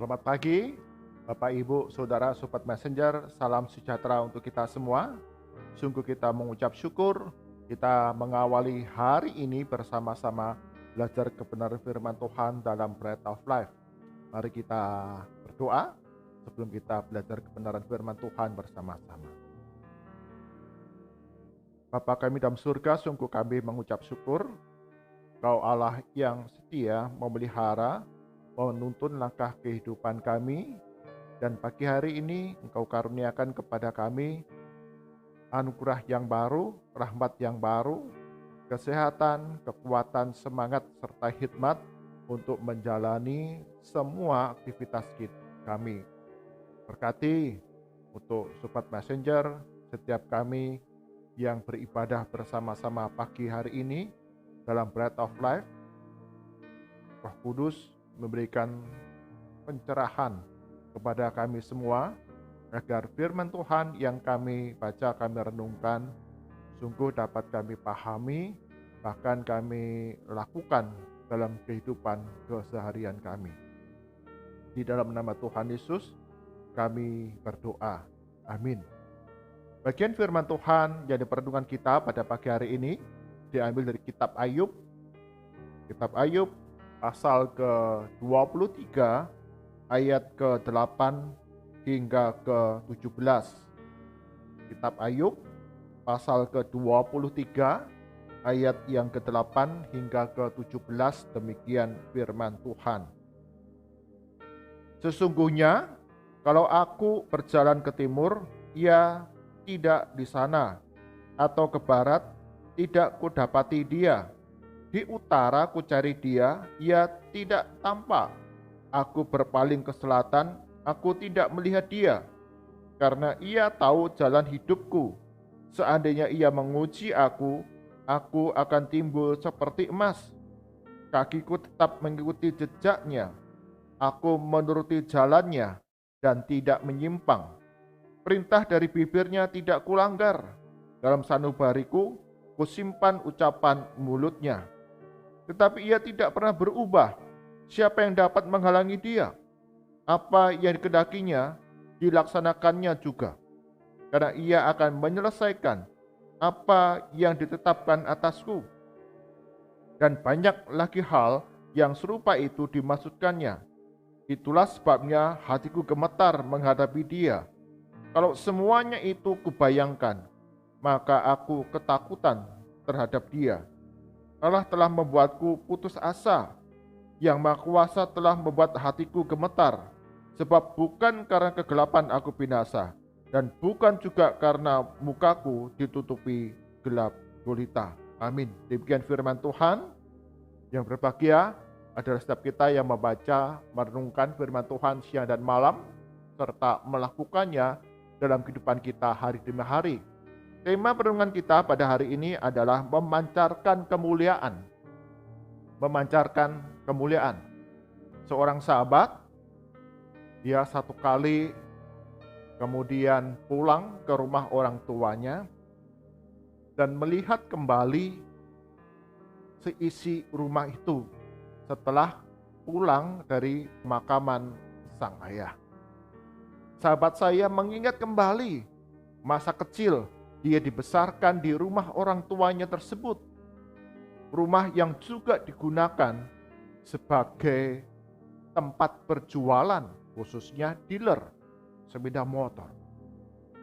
Selamat pagi, Bapak, Ibu, Saudara, Sobat Messenger. Salam sejahtera untuk kita semua. Sungguh kita mengucap syukur, kita mengawali hari ini bersama-sama belajar kebenaran firman Tuhan dalam Bread of Life. Mari kita berdoa sebelum kita belajar kebenaran firman Tuhan bersama-sama. Bapa kami dalam surga, sungguh kami mengucap syukur, Kau Allah yang setia memelihara, menuntun langkah kehidupan kami, dan pagi hari ini Engkau karuniakan kepada kami anugerah yang baru, rahmat yang baru, kesehatan, kekuatan, semangat, serta hikmat untuk menjalani semua aktivitas kami. Berkati untuk Sobat Messenger, setiap kami yang beribadah bersama-sama pagi hari ini dalam Bread of Life. Roh Kudus memberikan pencerahan kepada kami semua, agar firman Tuhan yang kami baca, kami renungkan, sungguh dapat kami pahami, bahkan kami lakukan dalam kehidupan keseharian kami. Di dalam nama Tuhan Yesus, kami berdoa. Amin. Bagian firman Tuhan yang diperenungkan kita pada pagi hari ini diambil dari kitab Ayub. Kitab Ayub pasal ke-23 ayat ke-8 hingga ke-17. Kitab Ayub pasal ke-23 ayat yang ke-8 hingga ke-17, demikian firman Tuhan. Sesungguhnya kalau aku berjalan ke timur, ia tidak di sana, atau ke barat, tidak kudapati dia. Di utara ku cari dia, ia tidak tampak. Aku berpaling ke selatan, aku tidak melihat dia. Karena ia tahu jalan hidupku. Seandainya ia menguji aku akan timbul seperti emas. Kakiku tetap mengikuti jejaknya. Aku menuruti jalannya dan tidak menyimpang. Perintah dari bibirnya tidak kulanggar. Dalam sanubariku kusimpan ucapan mulutnya. Tetapi ia tidak pernah berubah. Siapa yang dapat menghalangi dia? Apa yang dikehendakinya dilaksanakannya juga. Karena ia akan menyelesaikan apa yang ditetapkan atasku. Dan banyak lagi hal yang serupa itu dimaksudkannya. Itulah sebabnya hatiku gemetar menghadapi dia. Kalau semuanya itu kubayangkan, maka aku ketakutan terhadap dia. Allah telah membuatku putus asa. Yang Maha Kuasa telah membuat hatiku gemetar. Sebab bukan karena kegelapan aku binasa, dan bukan juga karena mukaku ditutupi gelap gulita. Amin. Demikian firman Tuhan. Yang berbahagia adalah setiap kita yang membaca, merenungkan firman Tuhan siang dan malam, serta melakukannya dalam kehidupan kita hari demi hari. Tema perenungan kita pada hari ini adalah memancarkan kemuliaan. Memancarkan kemuliaan. Seorang sahabat, dia satu kali kemudian pulang ke rumah orang tuanya dan melihat kembali seisi rumah itu setelah pulang dari pemakaman sang ayah. Sahabat saya mengingat kembali masa kecil dia dibesarkan di rumah orang tuanya tersebut. Rumah yang juga digunakan sebagai tempat berjualan, khususnya dealer sepeda motor.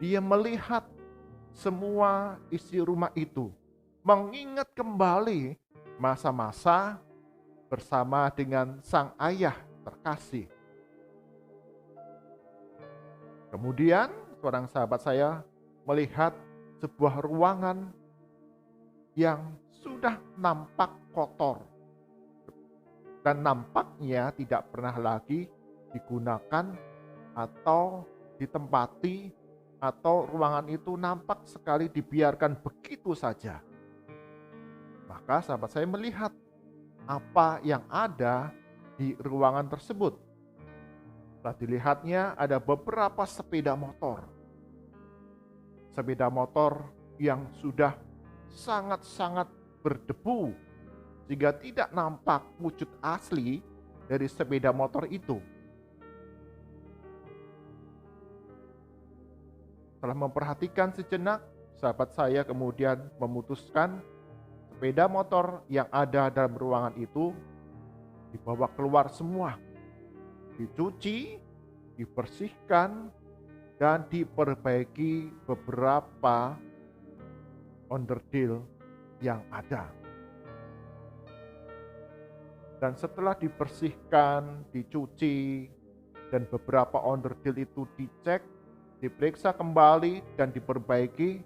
Dia melihat semua isi rumah itu, mengingat kembali masa-masa bersama dengan sang ayah terkasih. Kemudian seorang sahabat saya melihat sebuah ruangan yang sudah nampak kotor dan nampaknya tidak pernah lagi digunakan atau ditempati, atau ruangan itu nampak sekali dibiarkan begitu saja. Maka sahabat saya melihat apa yang ada di ruangan tersebut. Setelah dilihatnya ada beberapa sepeda motor. Sepeda motor yang sudah sangat-sangat berdebu, sehingga tidak nampak wujud asli dari sepeda motor itu. Setelah memperhatikan sejenak, sahabat saya kemudian memutuskan sepeda motor yang ada dalam ruangan itu dibawa keluar semua, dicuci, dibersihkan, dan diperbaiki beberapa onderdil yang ada. Dan setelah dibersihkan, dicuci, dan beberapa onderdil itu dicek, diperiksa kembali dan diperbaiki,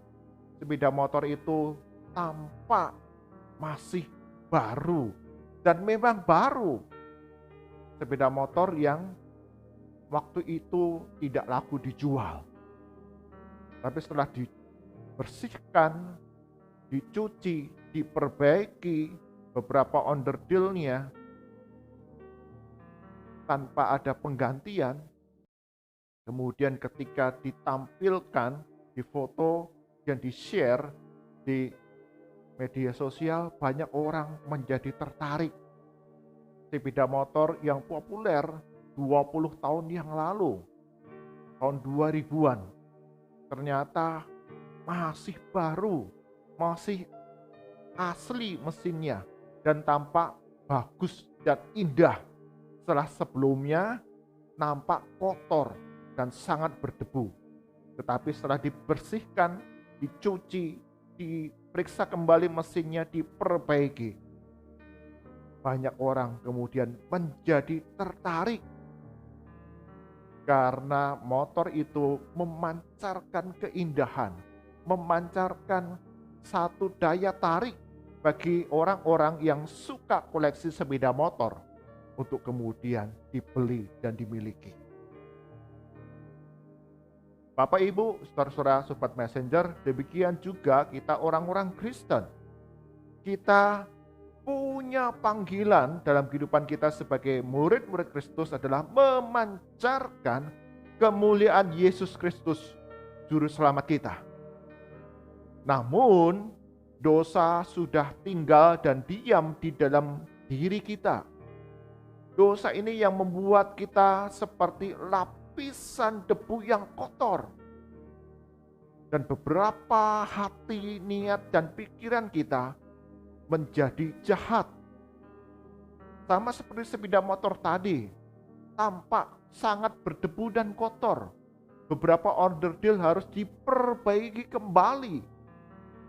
sepeda motor itu tampak masih baru. Dan memang baru. Sepeda motor yang waktu itu tidak laku dijual. Tapi setelah dibersihkan, dicuci, diperbaiki beberapa onderdilnya tanpa ada penggantian, kemudian ketika ditampilkan, difoto dan di-share di media sosial, banyak orang menjadi tertarik. Sepeda motor yang populer 20 tahun yang lalu, tahun 2000-an, ternyata masih baru, masih asli mesinnya, dan tampak bagus dan indah. Setelah sebelumnya nampak kotor dan sangat berdebu. Tetapi setelah dibersihkan, dicuci, diperiksa kembali mesinnya, diperbaiki, banyak orang kemudian menjadi tertarik karena motor itu memancarkan keindahan, memancarkan satu daya tarik bagi orang-orang yang suka koleksi sepeda motor untuk kemudian dibeli dan dimiliki. Bapak Ibu, saudara-saudara sobat messenger, demikian juga kita orang-orang Kristen. Kita punya panggilan dalam kehidupan kita sebagai murid-murid Kristus adalah memancarkan kemuliaan Yesus Kristus, Juru Selamat kita. Namun, dosa sudah tinggal dan diam di dalam diri kita. Dosa ini yang membuat kita seperti lapisan debu yang kotor. Dan beberapa hati, niat, dan pikiran kita menjadi jahat. Sama seperti sepeda motor tadi, tampak sangat berdebu dan kotor. Beberapa onderdil harus diperbaiki kembali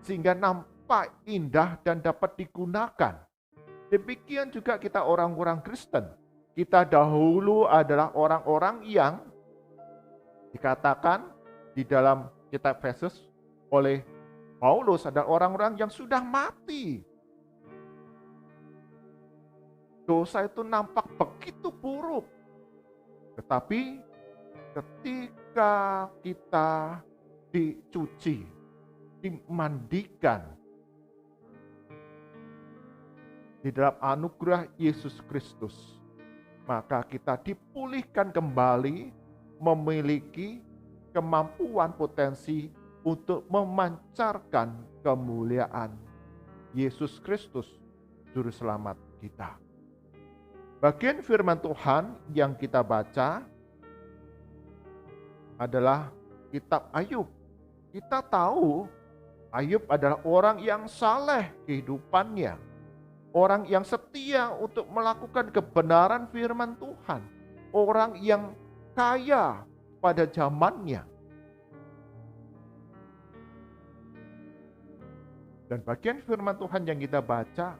sehingga nampak indah dan dapat digunakan. Demikian juga kita orang-orang Kristen. Kita dahulu adalah orang-orang yang dikatakan di dalam kitab Efesus oleh Paulus adalah orang-orang yang sudah mati. Dosa itu nampak begitu buruk. Tetapi ketika kita dicuci, dimandikan di dalam anugerah Yesus Kristus, maka kita dipulihkan kembali, memiliki kemampuan potensi untuk memancarkan kemuliaan Yesus Kristus, Juru Selamat kita. Bagian firman Tuhan yang kita baca adalah kitab Ayub. Kita tahu Ayub adalah orang yang saleh kehidupannya. Orang yang setia untuk melakukan kebenaran firman Tuhan. Orang yang kaya pada zamannya. Dan bagian firman Tuhan yang kita baca,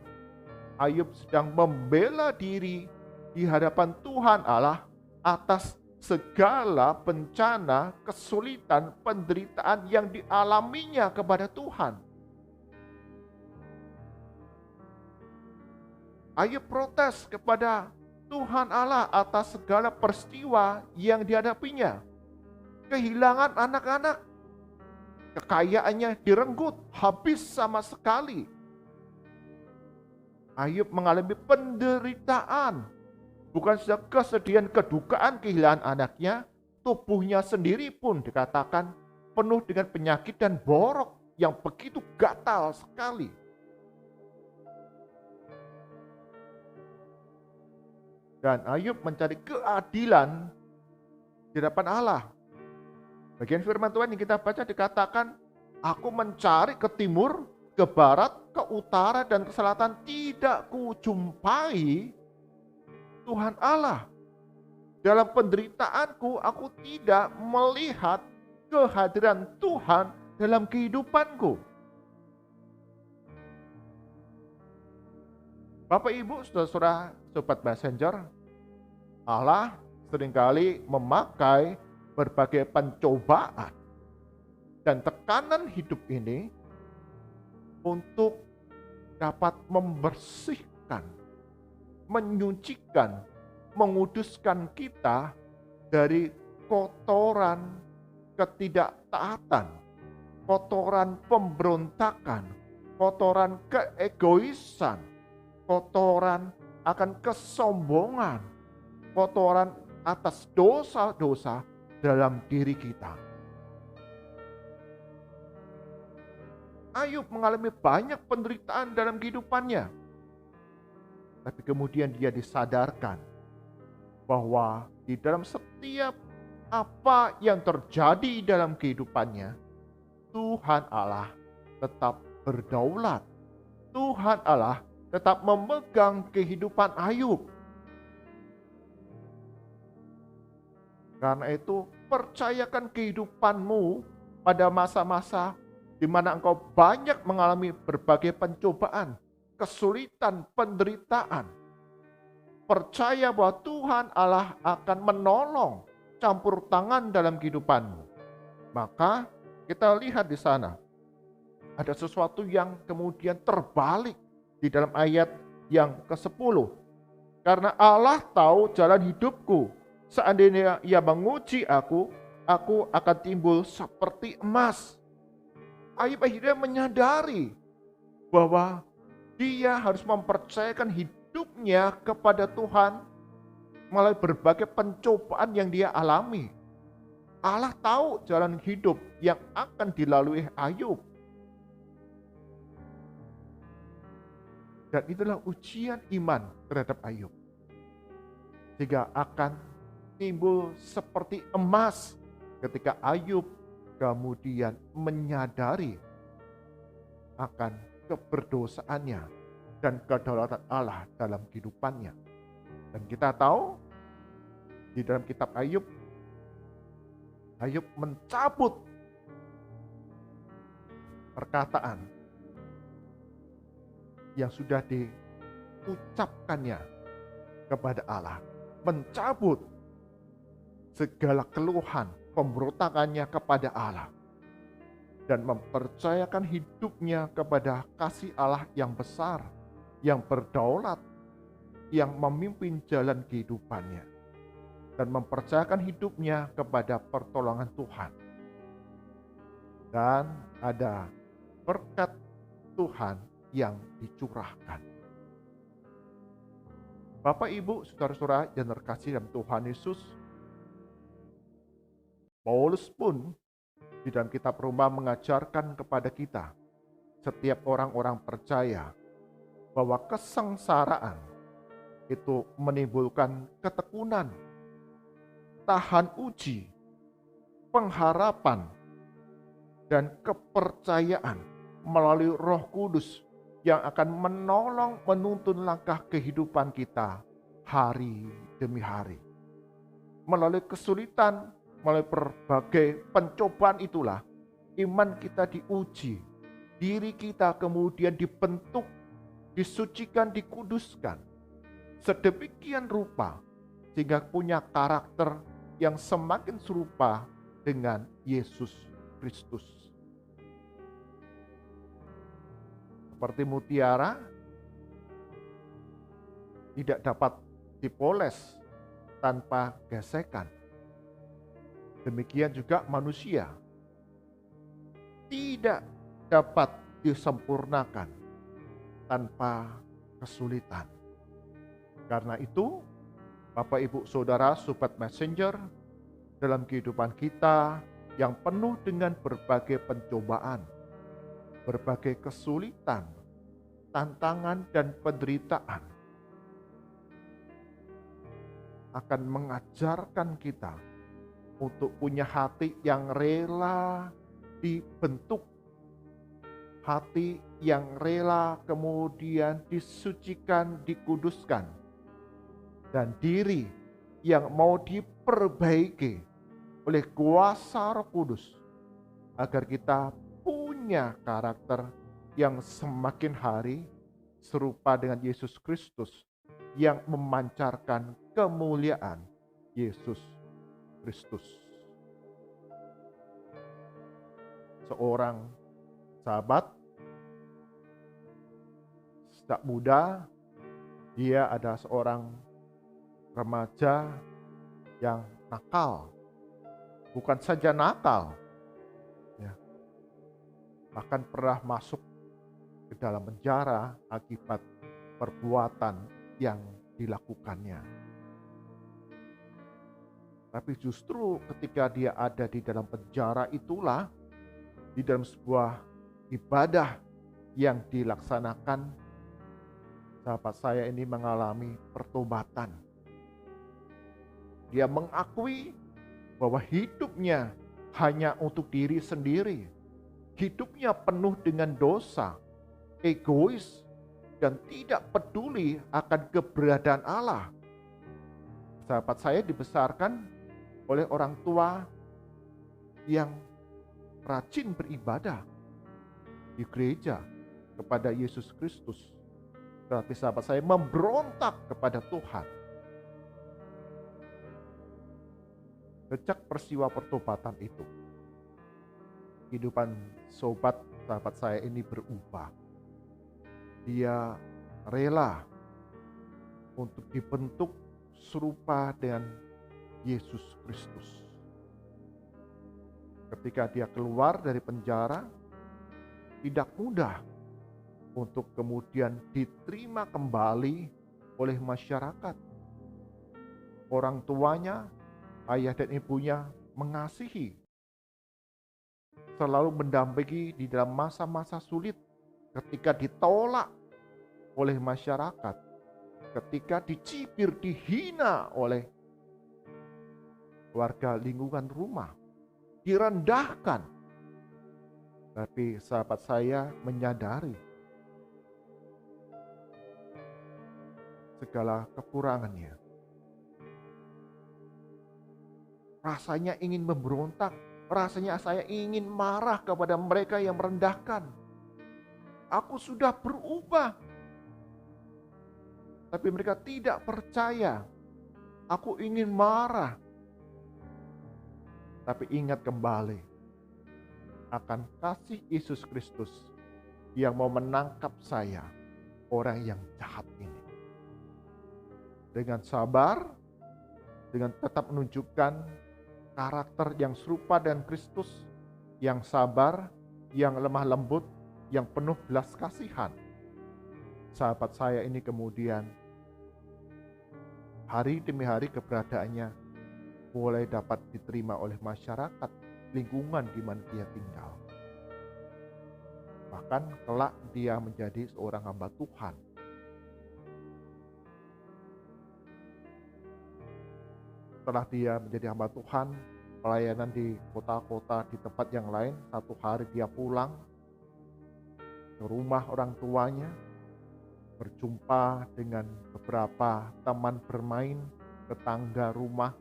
Ayub sedang membela diri di hadapan Tuhan Allah atas segala bencana, kesulitan, penderitaan yang dialaminya kepada Tuhan. Ayub protes kepada Tuhan Allah atas segala peristiwa yang dihadapinya. Kehilangan anak-anak, kekayaannya direnggut, habis sama sekali. Ayub mengalami penderitaan, bukan saja kesedihan, kedukaan kehilangan anaknya, tubuhnya sendiri pun dikatakan penuh dengan penyakit dan borok yang begitu gatal sekali. Dan Ayub mencari keadilan di hadapan Allah. Bagian firman Tuhan yang kita baca dikatakan, aku mencari ke timur, ke barat, ke utara, dan ke selatan, tidak kujumpai Tuhan Allah. Dalam penderitaanku, aku tidak melihat kehadiran Tuhan dalam kehidupanku. Bapak Ibu, saudara-saudara, sobat messenger, Allah seringkali memakai berbagai pencobaan dan tekanan hidup ini untuk dapat membersihkan, menyucikan, menguduskan kita dari kotoran ketidaktaatan, kotoran pemberontakan, kotoran keegoisan, kotoran akan kesombongan, kotoran atas dosa-dosa dalam diri kita. Ayub mengalami banyak penderitaan dalam kehidupannya. Tapi kemudian dia disadarkan bahwa di dalam setiap apa yang terjadi dalam kehidupannya, Tuhan Allah tetap berdaulat. Tuhan Allah tetap memegang kehidupan Ayub. Karena itu, percayakan kehidupanmu pada masa-masa di mana engkau banyak mengalami berbagai pencobaan, kesulitan, penderitaan. Percaya bahwa Tuhan Allah akan menolong, campur tangan dalam kehidupanmu. Maka kita lihat di sana, ada sesuatu yang kemudian terbalik di dalam ayat yang ke-10. Karena Allah tahu jalan hidupku, seandainya Ia menguji aku akan timbul seperti emas. Ayub akhirnya menyadari bahwa dia harus mempercayakan hidupnya kepada Tuhan melalui berbagai pencobaan yang dia alami. Allah tahu jalan hidup yang akan dilalui Ayub. Dan itulah ujian iman terhadap Ayub. Sehingga akan timbul seperti emas ketika Ayub kemudian menyadari akan keberdosaannya dan kedaulatan Allah dalam kehidupannya. Dan kita tahu di dalam kitab Ayub, Ayub mencabut perkataan yang sudah diucapkannya kepada Allah, mencabut segala keluhan, pemberontakannya kepada Allah, dan mempercayakan hidupnya kepada kasih Allah yang besar, yang berdaulat, yang memimpin jalan kehidupannya, dan mempercayakan hidupnya kepada pertolongan Tuhan. Dan ada berkat Tuhan yang dicurahkan. Bapak, Ibu, saudara-saudara yang terkasih dalam Tuhan Yesus, Paulus pun di dalam kitab Roma mengajarkan kepada kita, setiap orang-orang percaya, bahwa kesengsaraan itu menimbulkan ketekunan, tahan uji, pengharapan, dan kepercayaan melalui Roh Kudus yang akan menolong menuntun langkah kehidupan kita hari demi hari. Melalui kesulitan, melalui berbagai pencobaan itulah iman kita diuji, diri kita kemudian dibentuk, disucikan, dikuduskan sedemikian rupa sehingga punya karakter yang semakin serupa dengan Yesus Kristus. Seperti mutiara tidak dapat dipoles tanpa gesekan. Demikian juga manusia tidak dapat disempurnakan tanpa kesulitan. Karena itu, Bapak, Ibu, Saudara, Sobat Messenger, dalam kehidupan kita yang penuh dengan berbagai pencobaan, berbagai kesulitan, tantangan, dan penderitaan, akan mengajarkan kita untuk punya hati yang rela dibentuk, hati yang rela kemudian disucikan, dikuduskan, dan diri yang mau diperbaiki oleh kuasa Roh Kudus, agar kita punya karakter yang semakin hari serupa dengan Yesus Kristus, yang memancarkan kemuliaan Yesus Kristus. Seorang sahabat sejak muda, dia adalah seorang remaja yang nakal. Bukan saja nakal, ya, bahkan pernah masuk ke dalam penjara akibat perbuatan yang dilakukannya. Tapi justru ketika dia ada di dalam penjara itulah, di dalam sebuah ibadah yang dilaksanakan, sahabat saya ini mengalami pertobatan. Dia mengakui bahwa hidupnya hanya untuk diri sendiri. Hidupnya penuh dengan dosa, egois, dan tidak peduli akan keberadaan Allah. Sahabat saya dibesarkan oleh orang tua yang rajin beribadah di gereja kepada Yesus Kristus. Tapi sahabat saya memberontak kepada Tuhan. Sejak peristiwa pertobatan itu, kehidupan sahabat saya ini berubah. Dia rela untuk dibentuk serupa dengan Yesus Kristus. Ketika dia keluar dari penjara, tidak mudah untuk kemudian diterima kembali oleh masyarakat. Orang tuanya, ayah dan ibunya mengasihi, selalu mendampingi di dalam masa-masa sulit, ketika ditolak oleh masyarakat, ketika dicibir, dihina oleh warga lingkungan rumah, direndahkan. Tapi sahabat saya menyadari segala kekurangannya. Rasanya ingin memberontak, rasanya saya ingin marah kepada mereka yang merendahkan. Aku sudah berubah, tapi mereka tidak percaya. Aku ingin marah, tapi ingat kembali akan kasih Yesus Kristus yang mau menangkap saya, orang yang jahat ini. Dengan sabar, dengan tetap menunjukkan karakter yang serupa dengan Kristus, yang sabar, yang lemah lembut, yang penuh belas kasihan. Sahabat saya ini kemudian hari demi hari keberadaannya mulai dapat diterima oleh masyarakat lingkungan di mana dia tinggal. Bahkan kelak dia menjadi seorang hamba Tuhan. Setelah dia menjadi hamba Tuhan, pelayanan di kota-kota, di tempat yang lain, satu hari dia pulang ke rumah orang tuanya, berjumpa dengan beberapa teman bermain, tetangga rumah,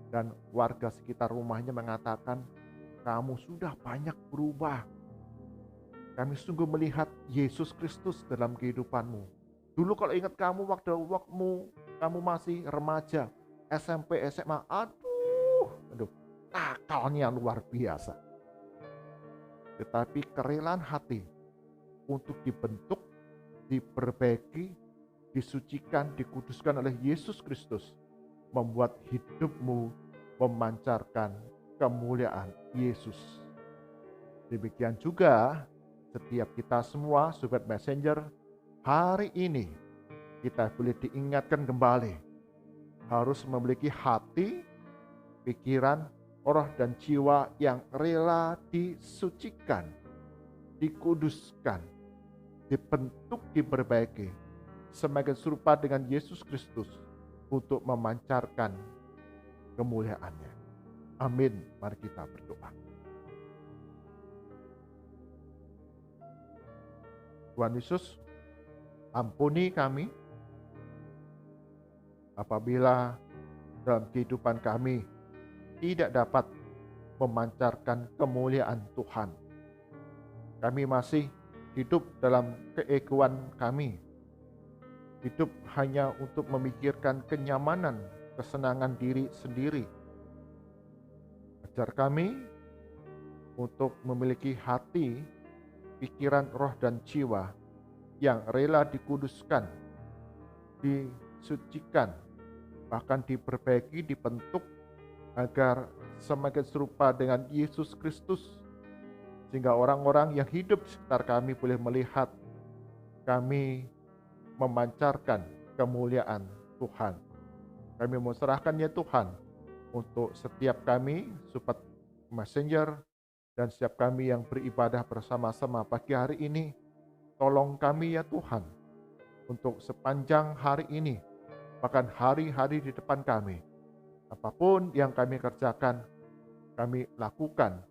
dan warga sekitar rumahnya mengatakan, kamu sudah banyak berubah. Kami sungguh melihat Yesus Kristus dalam kehidupanmu. Dulu kalau ingat kamu waktu kamu masih remaja, SMP, SMA, aduh, nakalnya luar biasa. Tetapi kerelaan hati untuk dibentuk, diperbaiki, disucikan, dikuduskan oleh Yesus Kristus, membuat hidupmu memancarkan kemuliaan Yesus. Demikian juga setiap kita semua, Sobat Messenger, hari ini kita boleh diingatkan kembali harus memiliki hati, pikiran, roh dan jiwa yang rela disucikan, dikuduskan, dibentuk, diperbaiki, semakin serupa dengan Yesus Kristus untuk memancarkan kemuliaan-Nya. Amin. Mari kita berdoa. Tuhan Yesus, ampuni kami apabila dalam kehidupan kami tidak dapat memancarkan kemuliaan Tuhan. Kami masih hidup dalam keegoan kami, hidup hanya untuk memikirkan kenyamanan, kesenangan diri sendiri. Ajar kami untuk memiliki hati, pikiran, roh, dan jiwa yang rela dikuduskan, disucikan, bahkan diperbaiki, dibentuk agar semakin serupa dengan Yesus Kristus, sehingga orang-orang yang hidup di sekitar kami boleh melihat kami memancarkan kemuliaan Tuhan. Kami mau serahkan ya Tuhan untuk setiap kami, Sobat Messenger, dan setiap kami yang beribadah bersama-sama pagi hari ini. Tolong kami ya Tuhan, untuk sepanjang hari ini, bahkan hari-hari di depan kami, apapun yang kami kerjakan, kami lakukan,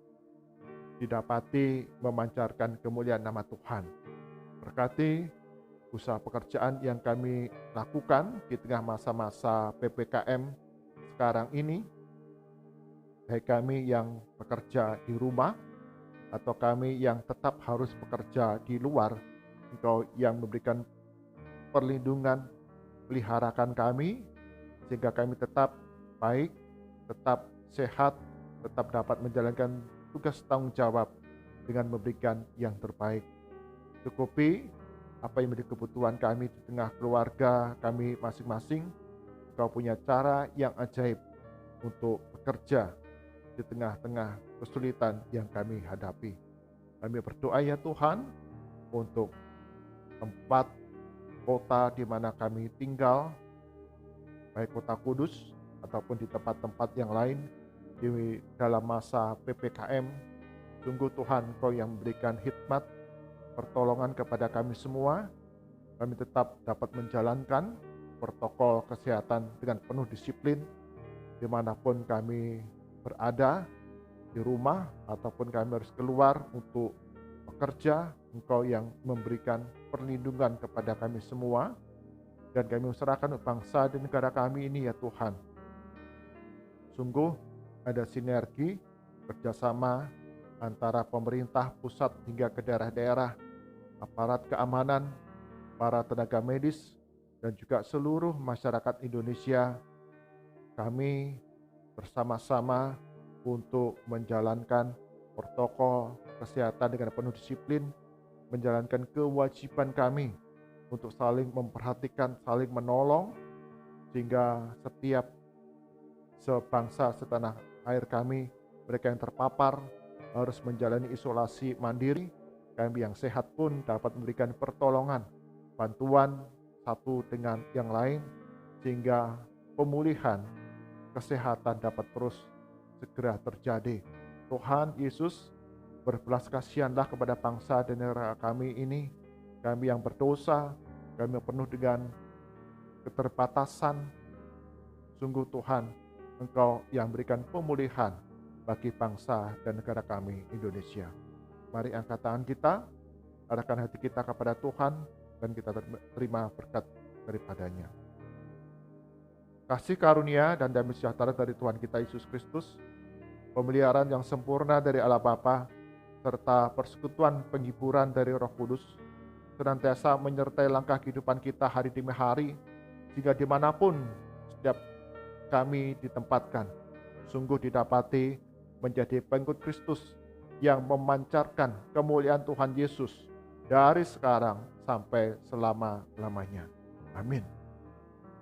didapati memancarkan kemuliaan nama Tuhan. Berkati usaha pekerjaan yang kami lakukan di tengah masa-masa PPKM sekarang ini, baik kami yang bekerja di rumah atau kami yang tetap harus bekerja di luar, Engkau yang memberikan perlindungan, peliharakan kami, sehingga kami tetap baik, tetap sehat, tetap dapat menjalankan tugas tanggung jawab dengan memberikan yang terbaik. Cukupi apa yang menjadi kebutuhan kami di tengah keluarga kami masing-masing. Engkau punya cara yang ajaib untuk bekerja di tengah-tengah kesulitan yang kami hadapi. Kami berdoa ya Tuhan untuk tempat kota di mana kami tinggal, baik kota Kudus ataupun di tempat-tempat yang lain di dalam masa PPKM. Sungguh Tuhan, Kau yang memberikan hikmat, pertolongan kepada kami semua. Kami tetap dapat menjalankan protokol kesehatan dengan penuh disiplin dimanapun kami berada, di rumah ataupun kami harus keluar untuk bekerja. Engkau yang memberikan perlindungan kepada kami semua, dan kami serahkan bangsa dan negara kami ini ya Tuhan. Sungguh ada sinergi kerjasama antara pemerintah pusat hingga ke daerah-daerah, aparat keamanan, para tenaga medis, dan juga seluruh masyarakat Indonesia. Kami bersama-sama untuk menjalankan protokol kesehatan dengan penuh disiplin, menjalankan kewajiban kami untuk saling memperhatikan, saling menolong, sehingga setiap sebangsa setanah air kami, mereka yang terpapar harus menjalani isolasi mandiri. Kami yang sehat pun dapat memberikan pertolongan, bantuan satu dengan yang lain, sehingga pemulihan kesehatan dapat terus segera terjadi. Tuhan Yesus, berbelas kasihanlah kepada bangsa dan negara kami ini, kami yang berdosa, kami yang penuh dengan keterbatasan. Sungguh Tuhan, Engkau yang berikan pemulihan bagi bangsa dan negara kami Indonesia. Mari angkat tangan kita, arahkan hati kita kepada Tuhan, dan kita terima berkat daripadanya. Kasih karunia dan damai sejahtera dari Tuhan kita Yesus Kristus, pemeliharaan yang sempurna dari Allah Bapa, serta persekutuan penghiburan dari Roh Kudus senantiasa menyertai langkah kehidupan kita hari demi hari, sehingga dimanapun setiap kami ditempatkan, sungguh didapati menjadi pengikut Kristus yang memancarkan kemuliaan Tuhan Yesus dari sekarang sampai selama-lamanya. Amin.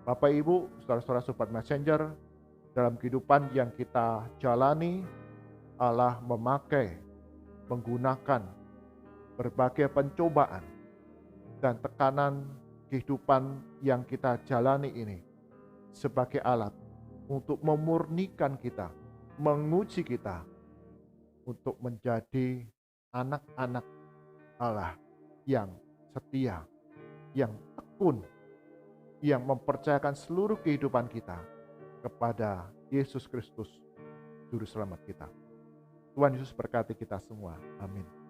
Bapak Ibu, saudara-saudara Sobat Messenger, dalam kehidupan yang kita jalani, Allah menggunakan berbagai pencobaan dan tekanan kehidupan yang kita jalani ini sebagai alat untuk memurnikan kita, menguji kita untuk menjadi anak-anak Allah yang setia, yang tekun, yang mempercayakan seluruh kehidupan kita kepada Yesus Kristus, Juru Selamat kita. Tuhan Yesus berkati kita semua. Amin.